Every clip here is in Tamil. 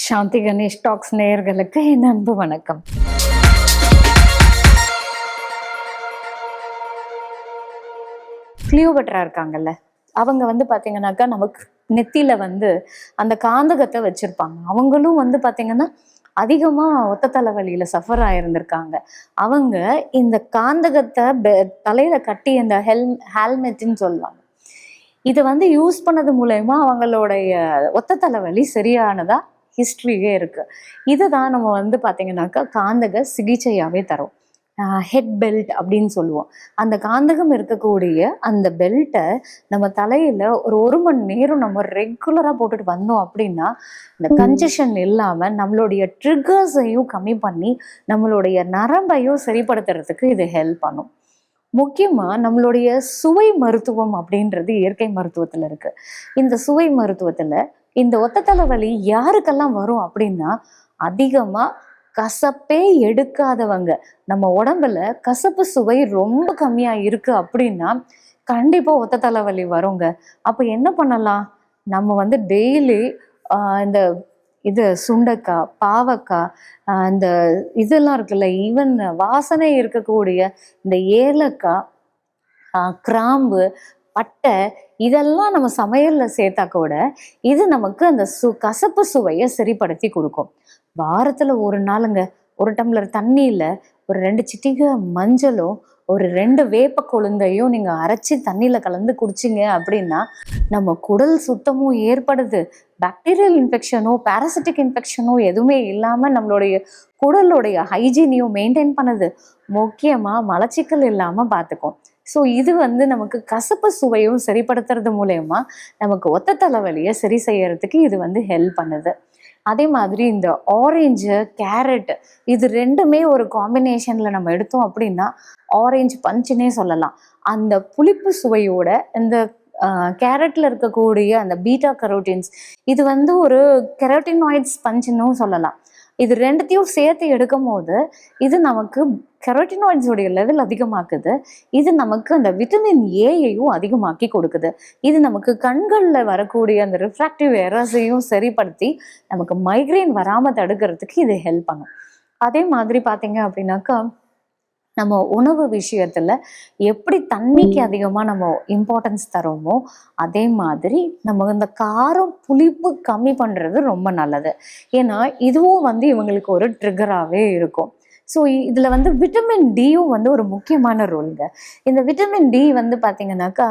சாந்தி கணேஷ் டாக்ஸ் நேயர்களுக்கு என் அன்பு வணக்கம். கிளியோபட்ரா இருக்காங்கல்ல, அவங்க பாத்தீங்கன்னாக்கா நமக்கு நெத்தியில அந்த காந்தகத்தை வச்சிருப்பாங்க. அவங்களும் பாத்தீங்கன்னா அதிகமா ஒத்த தலைவலியில சஃபர் ஆயிருந்திருக்காங்க. அவங்க இந்த காந்தகத்தை தலையில கட்டி இந்த ஹெல்மெட்ன்னு சொல்லுவாங்க. இதை யூஸ் பண்ணது மூலயமா அவங்களுடைய ஒத்த தலைவலி சரியானதா ஹிஸ்ட்ரியே இருக்கு. இதுதான் நம்ம பார்த்தீங்கன்னாக்கா காந்தக சிகிச்சையாவே தரும். ஹெட் பெல்ட் அப்படின்னு சொல்லுவோம். அந்த காந்தகம் இருக்கக்கூடிய அந்த பெல்ட்டை நம்ம தலையில ஒரு மணி நேரம் நம்ம ரெகுலரா போட்டுட்டு வந்தோம் அப்படின்னா இந்த கன்ஜெஷன் இல்லாம நம்மளுடைய ட்ரிகர்ஸையும் கம்மி பண்ணி நம்மளுடைய நரம்பையும் சரிப்படுத்துறதுக்கு இது ஹெல்ப் பண்ணும். முக்கியமா நம்மளுடைய சுவை மருத்துவம் அப்படின்றது இயற்கை மருத்துவத்துல இருக்கு. இந்த சுவை மருத்துவத்துல இந்த ஒத்த தலைவலி யாருக்கெல்லாம் வரும் அப்படின்னா, அதிகமா கசப்பே எடுக்காதவங்க, நம்ம உடம்புல கசப்பு சுவை ரொம்ப கம்மியா இருக்கு அப்படின்னா கண்டிப்பா ஒத்த தலைவலி வருங்க. அப்ப என்ன பண்ணலாம்? நம்ம டெய்லி இந்த சுண்டைக்காய், பாவக்காய், இந்த இதெல்லாம் இருக்குல்ல, ஈவன் வாசனை இருக்கக்கூடிய இந்த ஏலக்காய், கிராம்பு, பட்டை, இதெல்லாம் நம்ம சமையல்ல சேர்த்தா கூட இது நமக்கு அந்த கசப்பு சுவையை சரிப்படுத்தி கொடுக்கும். வாரத்துல ஒரு நாளுங்க ஒரு டம்ளர் தண்ணியில ஒரு 2 சிட்டிகை மஞ்சளும் ஒரு 2 வேப்ப கொழுந்தையும் நீங்க அரைச்சி தண்ணியில கலந்து குடிச்சிங்க அப்படின்னா நம்ம குடல் சுத்தமும் ஏற்படுது. பாக்டீரியல் இன்ஃபெக்ஷனோ பாராசிட்டிக் இன்ஃபெக்ஷனோ எதுவுமே இல்லாம நம்மளுடைய குடலுடைய ஹைஜீனையும் மெயின்டைன் பண்ணுது. முக்கியமா மலச்சிக்கல் இல்லாம பார்த்துக்கும். ஸோ இது நமக்கு கசப்பு சுவையும் சரிப்படுத்துறது மூலயமா நமக்கு ஒத்த தலைவலியை சரி செய்யறதுக்கு இது ஹெல்ப் பண்ணுது. அதே மாதிரி இந்த ஆரஞ்சு, கேரட், இது ரெண்டுமே ஒரு காம்பினேஷன்ல நம்ம எடுத்தோம் அப்படின்னா ஆரஞ்சு பஞ்சுன்னே சொல்லலாம். அந்த புளிப்பு சுவையோட இந்த கேரட்ல இருக்கக்கூடிய அந்த பீட்டா கரோட்டின்ஸ், இது ஒரு கெரோட்டினாய்ட்ஸ் பஞ்சுன்னு சொல்லலாம். இது ரெண்டுத்தையும் சேர்த்து எடுக்கும் போது இது நமக்கு கெரோட்டினாய்ட்ஸோடைய லெவல் அதிகமாக்குது. இது நமக்கு அந்த விட்டமின் ஏயையும் அதிகமாக்கி கொடுக்குது. இது நமக்கு கண்களில் வரக்கூடிய அந்த ரிஃப்ராக்டிவ் எரர்ஸையும் சரிப்படுத்தி நமக்கு மைக்ரைன் வராமல் தடுக்கிறதுக்கு இது ஹெல்ப் பண்ணும். அதே மாதிரி பார்த்தீங்க அப்படின்னாக்கா நம்ம உணவு விஷயத்துல எப்படி தண்ணிக்கு அதிகமா நம்ம இம்பார்ட்டன்ஸ் தரோமோ அதே மாதிரி நம்ம இந்த காரம் புளிப்பு கம்மி பண்றது ரொம்ப நல்லது. ஏன்னா இதுவும் இவங்களுக்கு ஒரு ட்ரிகராகவே இருக்கும். ஸோ இதுல விட்டமின் டியும் ஒரு முக்கியமான ரோலுங்க. இந்த விட்டமின் டி பார்த்தீங்கன்னாக்கா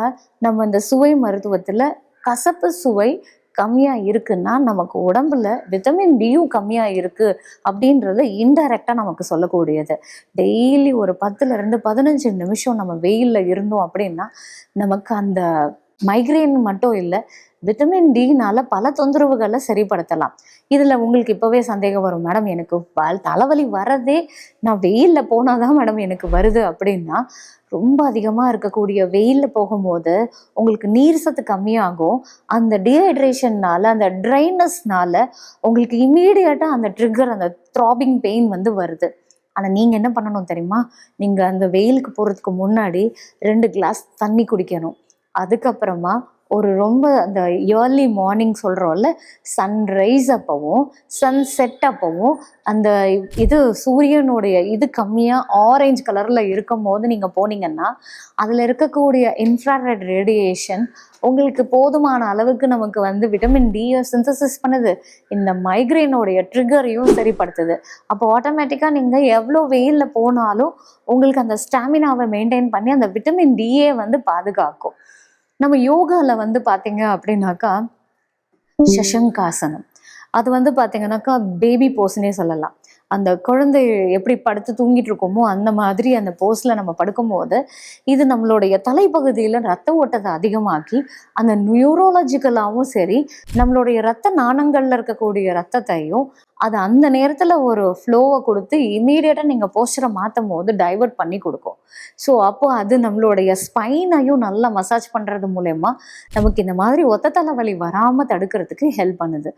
நம்ம இந்த சுவை மருத்துவத்துல கசப்பு சுவை கம்மியா இருக்குன்னா நமக்கு உடம்புல விட்டமின் டியும் கம்மியா இருக்கு அப்படின்றது இன்டைரக்டா நமக்கு சொல்லக்கூடியது. டெய்லி ஒரு 10ல இருந்து 15 நிமிஷம் நம்ம வெயில்ல இருந்தோம் அப்படின்னா நமக்கு அந்த மைக்ரேன் மட்டும் இல்லை, விட்டமின் டினால பல தொந்தரவுகளை சரிப்படுத்தலாம். இதுல உங்களுக்கு இப்பவே சந்தேகம் வரும், மேடம் எனக்கு தலைவலி வரதே நான் வெயில்ல போனாதான் மேடம் எனக்கு வருது அப்படின்னா, ரொம்ப அதிகமா இருக்கக்கூடிய வெயில்ல போகும்போது உங்களுக்கு நீர் சத்து கம்மியாகும். அந்த டீஹைட்ரேஷன்னால அந்த ட்ரைனஸ்னால உங்களுக்கு இம்மீடியட்டா அந்த ட்ரிகர், அந்த த்ராபிங் பெயின் வருது. ஆனா நீங்க என்ன பண்ணணும் தெரியுமா? நீங்க அந்த வெயிலுக்கு போறதுக்கு முன்னாடி 2 கிளாஸ் தண்ணி குடிக்கணும். அதுக்கப்புறமா ரொம்ப அந்த ஏர்லி மார்னிங் சொல்றோம்ல, சன்ரைஸ் அப்பவும் சன் செட் அப்பவும் அந்த சூரியனுடைய கம்மியா ஆரஞ்சு கலர்ல இருக்கும் போது நீங்க போனீங்கன்னா அதுல இருக்கக்கூடிய இன்ஃப்ராரெட் ரேடியேஷன் உங்களுக்கு போதுமான அளவுக்கு நமக்கு விட்டமின் டியை சிந்தசிஸ் பண்ணுது. இந்த மைக்ரைனோடைய ட்ரிகரையும் சரிப்படுத்துது. அப்போ ஆட்டோமேட்டிக்கா நீங்க எவ்வளோ வெயில்ல போனாலும் உங்களுக்கு அந்த ஸ்டாமினாவை மெயின்டைன் பண்ணி அந்த விட்டமின் டியே பாதுகாக்கும். நம்ம யோகால பாத்தீங்க அப்படின்னாக்கா சஷங்காசனம், அது பாத்தீங்கன்னாக்கா பேபி போஸ்னே சொல்லலாம். அந்த குழந்தை எப்படி படுத்து தூங்கிட்டு இருக்கோமோ அந்த மாதிரி அந்த போஸ்ல நம்ம படுக்கும்போது இது நம்மளுடைய தலைப்பகுதியில ரத்த ஓட்டத்தை அதிகமாக்கி அந்த நியூரோலாஜிக்கலாவும் சரி, நம்மளுடைய ரத்த நாணங்கள்ல இருக்கக்கூடிய ரத்தத்தையும் அது அந்த நேரத்துல ஒரு ஃப்ளோவை கொடுத்து இமீடியட்டா நீங்க போஸ்டரை மாற்றும் போது டைவர்ட் பண்ணி கொடுக்கும். ஸோ அப்போ அது நம்மளுடைய ஸ்பைனையும் நல்லா மசாஜ் பண்றது மூலயமா நமக்கு இந்த மாதிரி ஒத்த தலைவலி வராம தடுக்கிறதுக்கு ஹெல்ப் பண்ணுது.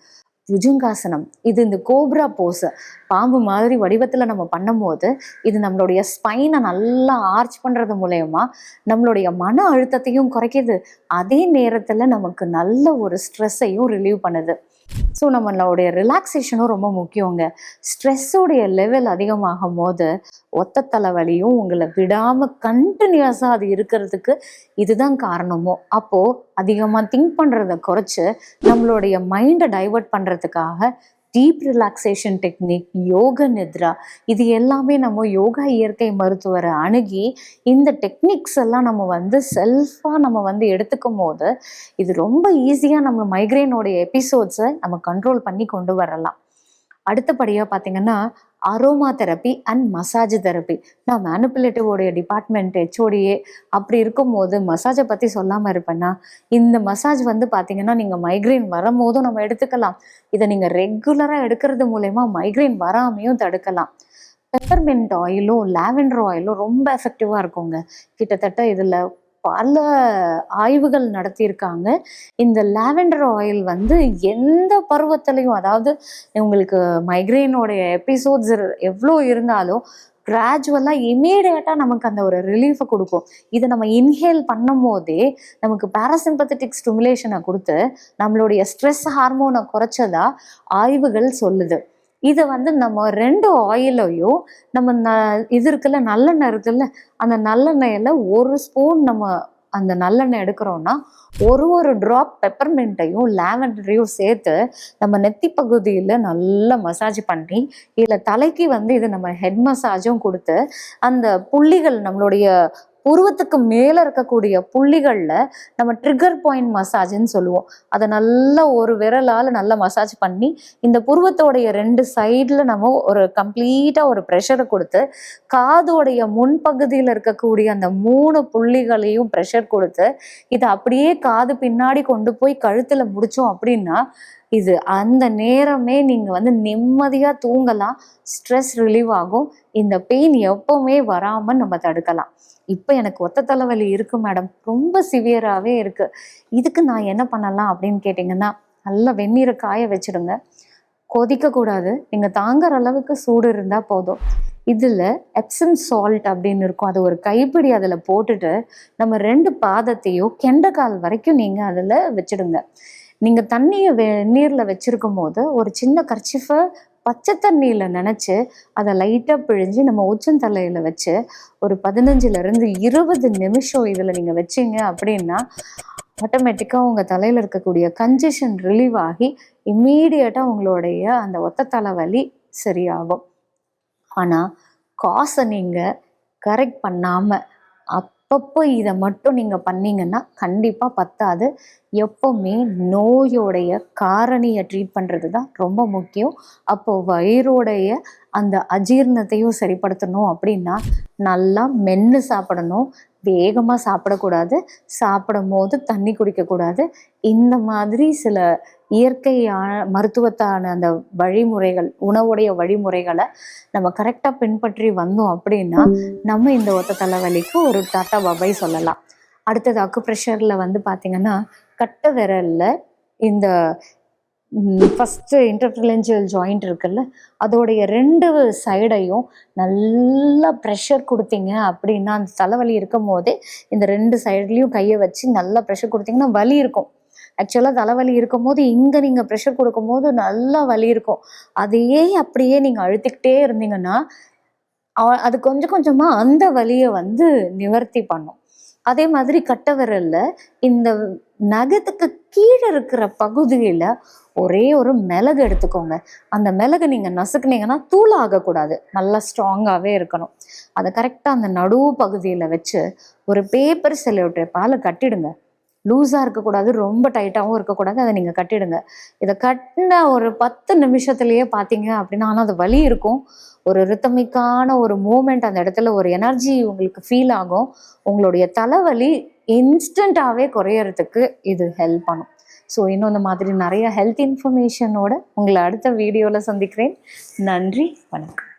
புஜங்காசனம், இது இந்த கோப்ரா போஸ், பாம்பு மாதிரி வடிவத்துல நம்ம பண்ணும்போது இது நம்மளுடைய ஸ்பைனை நல்லா ஆர்ச் பண்றது மூலயமா நம்மளுடைய மன அழுத்தத்தையும் குறைக்குது. அதே நேரத்துல நமக்கு நல்ல ஒரு ஸ்ட்ரெஸ்ஸையும் ரிலீவ் பண்ணுது. ஸோ நம்மளுடைய ரிலாக்ஸேஷனும் ரொம்ப முக்கியங்க. ஸ்ட்ரெஸ்ஸோடைய லெவல் அதிகமாகும் போது ஒத்த தலைவலியும் உங்களை விடாமல் கண்டினியூஸாக அது இருக்கிறதுக்கு இதுதான் காரணமோ. அப்போது அதிகமாக திங்க் பண்ணுறதை குறைச்சி நம்மளுடைய மைண்டை டைவர்ட் பண்ணுறதுக்காக டீப் ரிலாக்ஸேஷன் டெக்னிக், யோக நித்ரா, இது எல்லாமே நம்ம யோகா இயற்கை மருத்துவரை அணுகி இந்த டெக்னிக்ஸ் எல்லாம் நம்ம செல்ஃபாக நம்ம எடுத்துக்கும் போது இது ரொம்ப ஈஸியாக நம்ம மைக்ரேனோடைய எபிசோட்ஸை நம்ம கண்ட்ரோல் பண்ணி கொண்டு வரலாம். அடுத்தபடியாக பார்த்தீங்கன்னா aroma therapy and massage therapy. நான் மேனிப்புலேட்டிவோடைய டிபார்ட்மெண்ட் ஹெச்ஓடியே. அப்படி இருக்கும்போது மசாஜை பற்றி சொல்லாமல் இருப்பேன்னா, இந்த மசாஜ் பார்த்தீங்கன்னா நீங்கள் மைக்ரைன் வரும்போதும் நம்ம எடுத்துக்கலாம். இதை நீங்கள் ரெகுலராக எடுக்கிறது மூலயமா மைக்ரைன் வராமையும் தடுக்கலாம். பெப்பர்மெண்ட் ஆயிலும் லாவெண்டர் ஆயிலும் ரொம்ப எஃபெக்டிவாக இருக்குங்க. கிட்டத்தட்ட இதில் பல ஆய்வுகள் நடத்தியிருக்காங்க. இந்த லாவெண்டர் ஆயில் எந்த பருவத்திலையும், அதாவது உங்களுக்கு மைக்ரேனோடைய எபிசோட்ஸ் எவ்வளோ இருந்தாலும் கிராஜுவலாக இமீடியட்டாக நமக்கு அந்த ஒரு ரிலீஃபை கொடுக்கும். இதை நம்ம இன்ஹேல் பண்ணும் போதே நமக்கு பேராசிம்பத்தட்டிக் ஸ்டிமுலேஷனை கொடுத்து நம்மளுடைய ஸ்ட்ரெஸ் ஹார்மோனை குறைச்சதா ஆய்வுகள் சொல்லுது. இதை நம்ம 2 ஆயிலையும் நம்ம இது இருக்குல்ல, நல்லெண்ணெய் இருக்குல்ல, அந்த நல்லெண்ணெயில் 1 ஸ்பூன் நம்ம அந்த நல்லெண்ணெய் எடுக்கிறோன்னா ஒரு ட்ராப் பெப்பர்மெண்ட்டையும் லாவெண்டரையும் சேர்த்து நம்ம நெத்தி பகுதியில் நல்லா மசாஜ் பண்ணி, இதில் தலைக்கு இது நம்ம ஹெட் மசாஜும் கொடுத்து அந்த புள்ளிகள் நம்மளுடைய புருவத்துக்கு மேலே இருக்கக்கூடிய புள்ளிகளில் நம்ம ட்ரிகர் பாயிண்ட் மசாஜ்ன்னு சொல்லுவோம். அதை நல்லா ஒரு விரலால் நல்லா மசாஜ் பண்ணி இந்த புருவத்தோடைய 2 சைடில் நம்ம ஒரு கம்ப்ளீட்டாக ஒரு ப்ரெஷரை கொடுத்து காதோடைய முன்பகுதியில் இருக்கக்கூடிய அந்த 3 புள்ளிகளையும் ப்ரெஷர் கொடுத்து இதை அப்படியே காது பின்னாடி கொண்டு போய் கழுத்தில் முடித்தோம் அப்படின்னா இது அந்த நேரமே நீங்கள் நிம்மதியாக தூங்கலாம். ஸ்ட்ரெஸ் ரிலீவ் ஆகும். இந்த பெயின் எப்பவுமே வராமல் நம்ம தடுக்கலாம். இப்போ எனக்கு ஒத்த தலைவலி இருக்குது மேடம், ரொம்ப சிவியராகவே இருக்குது, இதுக்கு நான் என்ன பண்ணலாம் அப்படின்னு கேட்டிங்கன்னா, நல்லா வெந்நீரை காய வச்சுடுங்க. கொதிக்கக்கூடாது, நீங்கள் தாங்குற அளவுக்கு சூடு இருந்தால் போதும். இதில் எப்சம் சால்ட் அப்படின்னு இருக்கும், அது ஒரு கைப்பிடி அதில் போட்டுட்டு நம்ம 2 பாதத்தையும் கெண்டைக்கால் வரைக்கும் நீங்கள் அதில் வச்சுடுங்க. நீங்கள் தண்ணியை வெந்நீரில் வச்சுருக்கும் போது ஒரு சின்ன கர்ச்சிஃபை பச்சை தண்ணியில் நினச்சி அதை லைட்டாக பிழிஞ்சு நம்ம உச்சந்தலையில் வச்சு ஒரு 15லேருந்து 20 நிமிஷம் இதில் நீங்கள் வச்சிங்க அப்படின்னா ஆட்டோமேட்டிக்காக உங்கள் தலையில் இருக்கக்கூடிய கன்ஜெஷன் ரிலீவ் ஆகி இம்மீடியட்டாக உங்களுடைய அந்த ஒத்த தலைவலி சரியாகும். ஆனால் காசை நீங்கள் கரெக்ட் பண்ணாமல் அப்பப்போ இதை மட்டும் நீங்கள் பண்ணீங்கன்னா கண்டிப்பாக பத்தாது. எப்போவுமே நோயோடைய காரணியை ட்ரீட் பண்ணுறது தான் ரொம்ப முக்கியம். அப்போது வயிறோடைய அந்த அஜீரணத்தையும் சரிப்படுத்தணும் அப்படின்னா நல்லா மென்று சாப்பிடணும், வேகமாக சாப்பிடக்கூடாது, சாப்பிடும் போது தண்ணி குடிக்கக்கூடாது. இந்த மாதிரி சில இயற்கையான மருத்துவத்தான அந்த வழிமுறைகள், உணவுடைய வழிமுறைகளை நம்ம கரெக்டாக பின்பற்றி வந்தோம் அப்படின்னா நம்ம இந்த ஒத்த தலைவலிக்கு ஒரு டாட்டா பாபாய் சொல்லலாம். அடுத்தது அக்குப்ரெஷரில் பார்த்திங்கன்னா கட்டை விரலில் இந்த ஃபஸ்ட்டு இன்டர்ஃபிரென்ஷியல் ஜாயிண்ட் இருக்குல்ல, அதோடைய 2 சைடையும் நல்லா ப்ரெஷர் கொடுத்தீங்க அப்படின்னா அந்த தலைவலி இருக்கும் போதே இந்த 2 சைட்லேயும் கையை வச்சு நல்லா ப்ரெஷர் கொடுத்தீங்கன்னா வலி இருக்கும். ஆக்சுவலாக தலைவலி இருக்கும் போது இங்கே நீங்கள் ப்ரெஷர் கொடுக்கும் போது நல்லா வலி இருக்கும். அதையே அப்படியே நீங்கள் அழுத்திக்கிட்டே இருந்தீங்கன்னா அது கொஞ்சம் கொஞ்சமாக அந்த வலியை நிவர்த்தி பண்ணும். அதே மாதிரி கட்டை விரலில் இந்த நகத்துக்கு கீழே இருக்கிற பகுதியில் ஒரே ஒரு மிளகு எடுத்துக்கோங்க. அந்த மிளகு நீங்கள் நசுக்குனீங்கன்னா தூள் ஆகக்கூடாது, நல்லா ஸ்ட்ராங்காகவே இருக்கணும். அதை கரெக்டாக அந்த நடுவு பகுதியில் வச்சு ஒரு பேப்பர் செல்லோட்டேப்பால் கட்டிடுங்க. லூஸாக இருக்கக்கூடாது, ரொம்ப டைட்டாகவும் இருக்கக்கூடாது, அதை நீங்கள் கட்டிடுங்க. இதை கட்டின ஒரு 10 நிமிஷத்துலேயே பார்த்தீங்க அப்படின்னா, ஆனால் அது வலி இருக்கும், ஒரு ரித்தமிக்கான ஒரு மூமெண்ட், அந்த இடத்துல ஒரு எனர்ஜி உங்களுக்கு ஃபீல் ஆகும். உங்களுடைய தலைவலி இன்ஸ்டண்ட்டாகவே குறையறதுக்கு இது ஹெல்ப் பண்ணும். ஸோ இன்னும் இந்த மாதிரி நிறைய ஹெல்த் இன்ஃபர்மேஷனோட உங்களை அடுத்த வீடியோவில் சந்திக்கிறேன். நன்றி, வணக்கம்.